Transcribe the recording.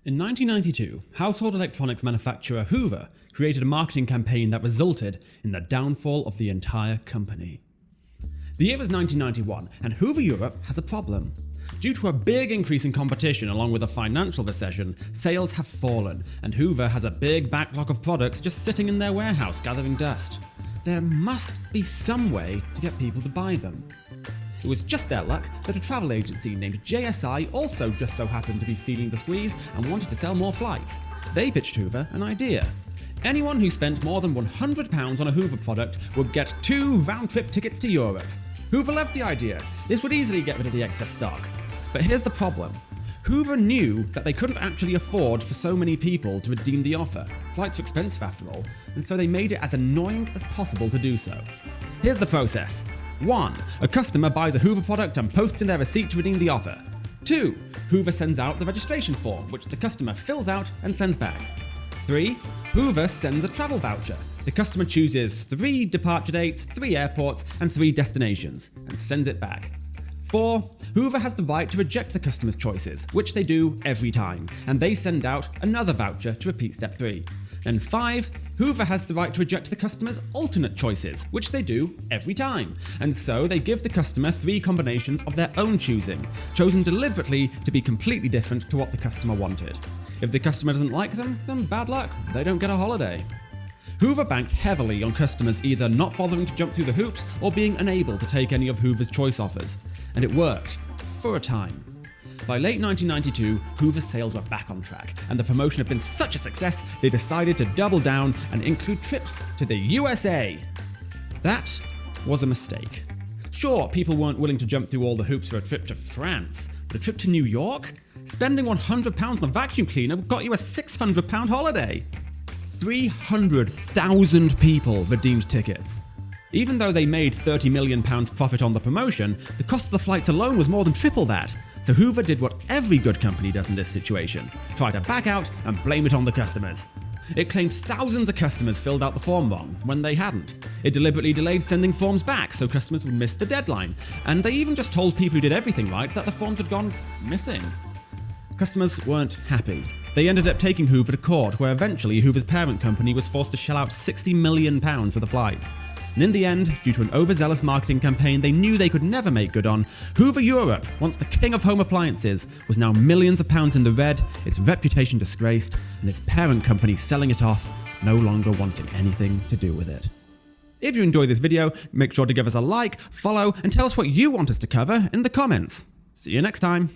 In 1992, household electronics manufacturer Hoover created a marketing campaign that resulted in the downfall of the entire company. The year was 1991, and Hoover Europe has a problem. Due to a big increase in competition along with a financial recession, sales have fallen, and Hoover has a big backlog of products just sitting in their warehouse gathering dust. There must be some way to get people to buy them. It was just their luck that a travel agency named JSI also just so happened to be feeling the squeeze and wanted to sell more flights. They pitched Hoover an idea. Anyone who spent more than £100 on a Hoover product would get 2 round-trip tickets to Europe. Hoover loved the idea. This would easily get rid of the excess stock. But here's the problem. Hoover knew that they couldn't actually afford for so many people to redeem the offer. Flights are expensive after all, and so they made it as annoying as possible to do so. Here's the process. 1. A customer buys a Hoover product and posts in their receipt to redeem the offer. 2. Hoover sends out the registration form, which the customer fills out and sends back. 3. Hoover sends a travel voucher. The customer chooses 3 departure dates, 3 airports, and 3 destinations, and sends it back. 4. Hoover has the right to reject the customer's choices, which they do every time, and they send out another voucher to repeat step 3. Then 5. Hoover has the right to reject the customer's alternate choices, which they do every time, and so they give the customer 3 combinations of their own choosing, chosen deliberately to be completely different to what the customer wanted. If the customer doesn't like them, then bad luck, they don't get a holiday. Hoover banked heavily on customers either not bothering to jump through the hoops or being unable to take any of Hoover's choice offers, and it worked for a time. By late 1992, Hoover's sales were back on track, and the promotion had been such a success they decided to double down and include trips to the USA. That was a mistake. Sure, people weren't willing to jump through all the hoops for a trip to France, but a trip to New York? Spending £100 on a vacuum cleaner got you a £600 holiday. 300,000 people redeemed tickets. Even though they made £30 million profit on the promotion, the cost of the flights alone was more than triple that. So Hoover did what every good company does in this situation: try to back out and blame it on the customers. It claimed thousands of customers filled out the form wrong when they hadn't. It deliberately delayed sending forms back so customers would miss the deadline, and they even just told people who did everything right that the forms had gone missing. Customers weren't happy. They ended up taking Hoover to court, where eventually Hoover's parent company was forced to shell out £60 million for the flights. And in the end, due to an overzealous marketing campaign they knew they could never make good on, Hoover Europe, once the king of home appliances, was now millions of pounds in the red, its reputation disgraced, and its parent company selling it off, no longer wanting anything to do with it. If you enjoyed this video, make sure to give us a like, follow, and tell us what you want us to cover in the comments. See you next time.